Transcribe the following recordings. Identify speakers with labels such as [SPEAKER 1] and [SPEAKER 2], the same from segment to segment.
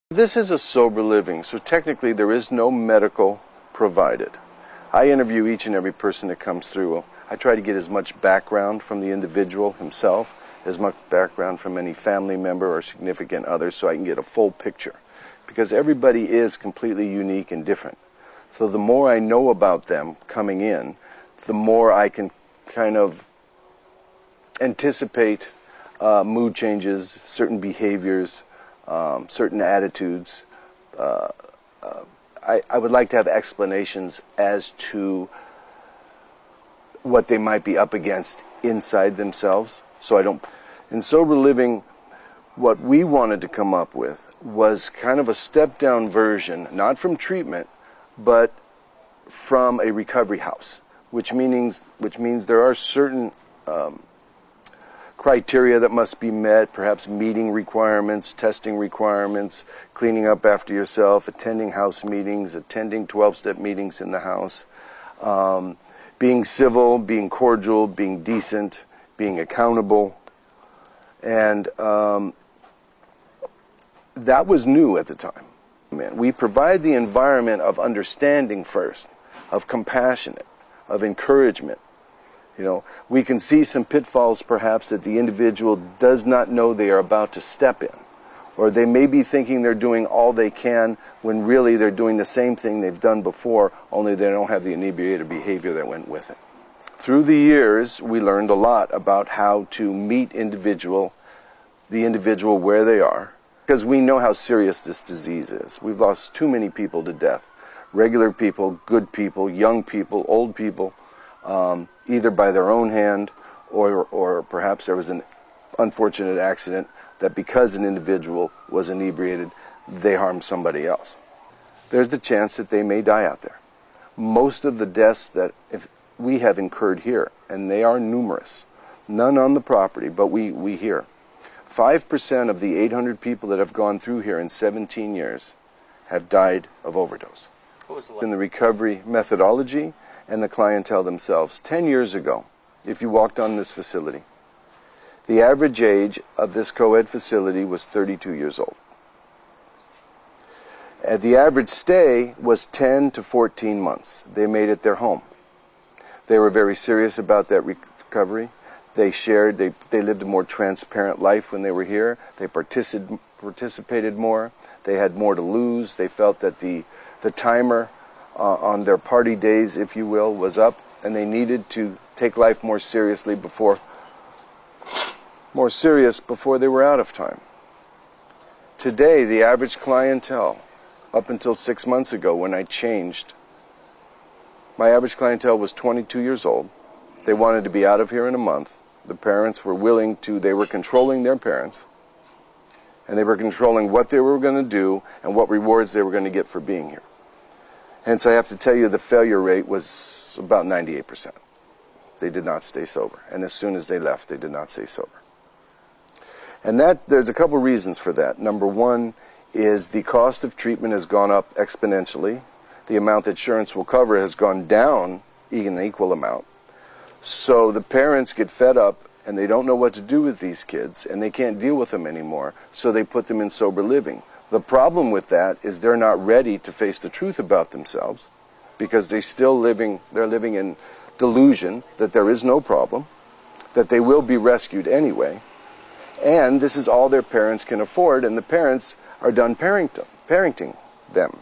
[SPEAKER 1] This is a sober living, so technically there is no medical provided. I interview each and every person that comes through. I try to get as much background from the individual himself, as much background from any family member or significant other, so I can get a full picture. Because everybody is completely unique and different. So the more I know about them coming in, the more I can kind of anticipate mood changes, certain behaviors, certain attitudes. I would like to have explanations as to what they might be up against inside themselves. So I don't. In sober living, what we wanted to come up with was kind of a step-down version, not from treatment, but from a recovery house, which means there are certain criteria that must be met, perhaps meeting requirements, testing requirements, cleaning up after yourself, attending house meetings, attending 12-step meetings in the house, being civil, being cordial, being decent, being accountable. And that was new at the time. We provide the environment of understanding first, of compassionate, of encouragement. You know, we can see some pitfalls perhaps that the individual does not know they are about to step in. Or they may be thinking they're doing all they can when really they're doing the same thing they've done before, only they don't have the inebriated behavior that went with it. Through the years, we learned a lot about how to meet the individual where they are, because we know how serious this disease is. We've lost too many people to death. Regular people, good people, young people, old people, either by their own hand or perhaps there was an unfortunate accident that because an individual was inebriated, they harmed somebody else. There's the chance that they may die out there. Most of the deaths that we have incurred here, and they are numerous, none on the property, but we hear. 5% of the 800 people that have gone through here in 17 years have died of overdose. In the recovery methodology and the clientele themselves. 10 years ago, if you walked on this facility, the average age of this co-ed facility was 32 years old. The average stay was 10 to 14 months. They made it their home. They were very serious about that recovery. They shared, they lived a more transparent life when they were here. They participated more. They had more to lose. They felt that the timer on their party days, if you will, was up, and they needed to take life more seriously before they were out of time. Today, the average clientele, up until 6 months ago when I changed, my average clientele was 22 years old. They wanted to be out of here in a month. The parents were willing to, they were controlling their parents, and they were controlling what they were going to do and what rewards they were going to get for being here. Hence, I have to tell you the failure rate was about 98%. They did not stay sober. And as soon as they left, they did not stay sober. And there's a couple reasons for that. Number one is the cost of treatment has gone up exponentially. The amount that insurance will cover has gone down in an equal amount. So the parents get fed up and they don't know what to do with these kids and they can't deal with them anymore. So they put them in sober living. The problem with that is they're not ready to face the truth about themselves because they're living in delusion that there is no problem, that they will be rescued anyway, and this is all their parents can afford, and the parents are done parenting them.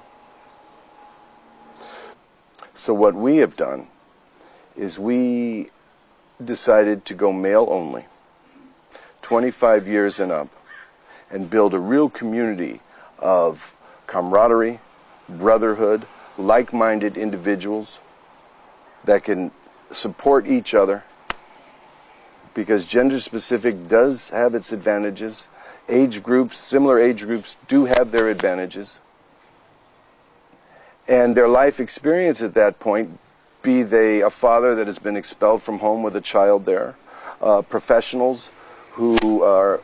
[SPEAKER 1] So what we have done is we decided to go male only, 25 years and up, and build a real community of camaraderie, brotherhood, like-minded individuals that can support each other, because gender-specific does have its advantages. Age groups, similar age groups, do have their advantages. And their life experience at that point, be they a father that has been expelled from home with a child there, professionals who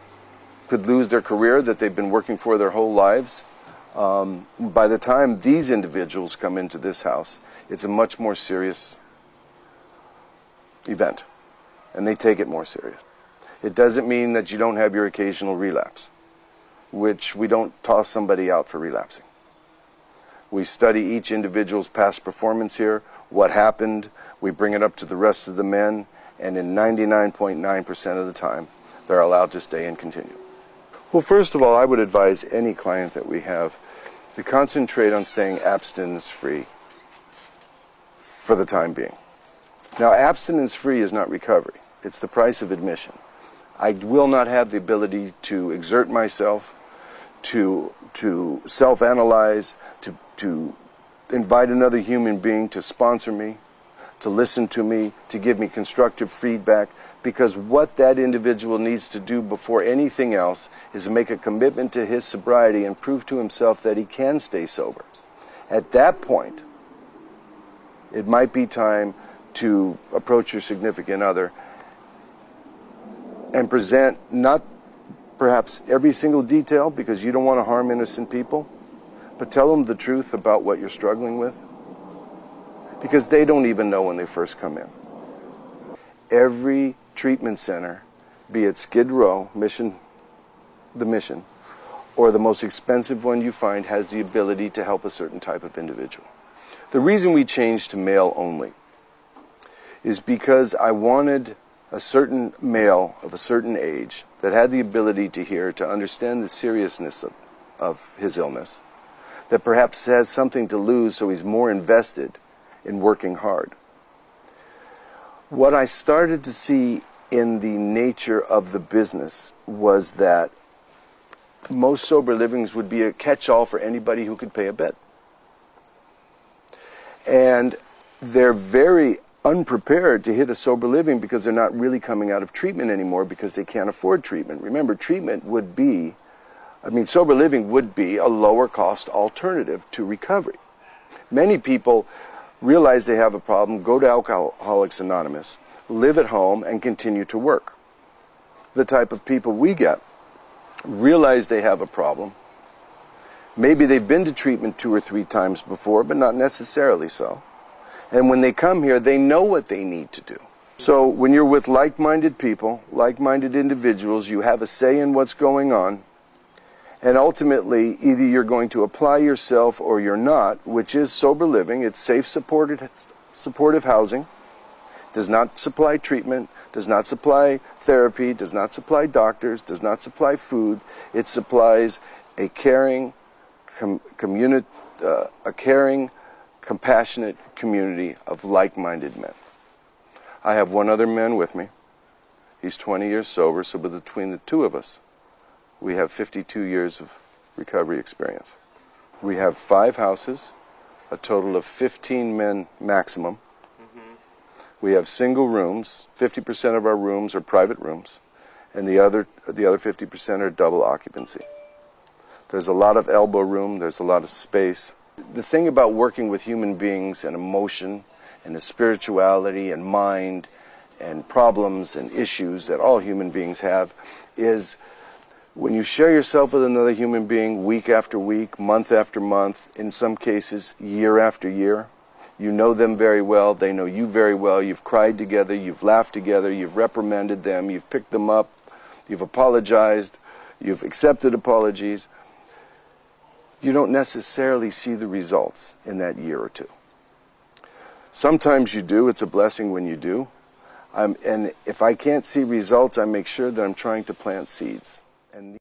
[SPEAKER 1] could lose their career that they've been working for their whole lives. By the time these individuals come into this house, it's a much more serious event, and they take it more serious. It doesn't mean that you don't have your occasional relapse. which we don't toss somebody out for relapsing. We study each individual's past performance here, what happened, we bring it up to the rest of the men, and in 99.9% of the time, they're allowed to stay and continue. Well, first of all, I would advise any client that we have to concentrate on staying abstinence-free for the time being. Now, abstinence-free is not recovery. It's the price of admission. I will not have the ability to exert myself, to self-analyze, to invite another human being to sponsor me, to listen to me, to give me constructive feedback, because what that individual needs to do before anything else is make a commitment to his sobriety and prove to himself that he can stay sober. At that point, it might be time to approach your significant other and present not perhaps every single detail, because you don't want to harm innocent people, but tell them the truth about what you're struggling with, because they don't even know when they first come in. Every treatment center, be it Skid Row, the Mission, or the most expensive one you find, has the ability to help a certain type of individual. The reason we changed to male only is because I wanted a certain male of a certain age that had the ability to hear, to understand the seriousness of his illness, that perhaps has something to lose, so he's more invested in working hard. What I started to see in the nature of the business was that most sober livings would be a catch-all for anybody who could pay a bit. And they're very unprepared to hit a sober living because they're not really coming out of treatment anymore because they can't afford treatment. Remember, sober living would be a lower cost alternative to recovery. Many people realize they have a problem, go to Alcoholics Anonymous, live at home, and continue to work. The type of people we get realize they have a problem. Maybe they've been to treatment 2 or 3 times before, but not necessarily so. And when they come here, they know what they need to do. So when you're with like-minded people, like-minded individuals, you have a say in what's going on. And ultimately, either you're going to apply yourself or you're not, which is sober living. It's safe, supportive housing. Does not supply treatment, does not supply therapy, does not supply doctors, does not supply food. It supplies a caring, compassionate community of like-minded men. I have one other man with me. He's 20 years sober, so between the two of us, we have 52 years of recovery experience. We have 5 houses, a total of 15 men maximum. We have single rooms. 50% of our rooms are private rooms, and the other 50% are double occupancy. There's a lot of elbow room, there's a lot of space. The thing about working with human beings and emotion and the spirituality and mind and problems and issues that all human beings have is when you share yourself with another human being week after week, month after month, in some cases year after year, you know them very well, they know you very well, you've cried together, you've laughed together, you've reprimanded them, you've picked them up, you've apologized, you've accepted apologies. You don't necessarily see the results in that year or two. Sometimes you do. It's a blessing when you do. And if I can't see results, I make sure that I'm trying to plant seeds. And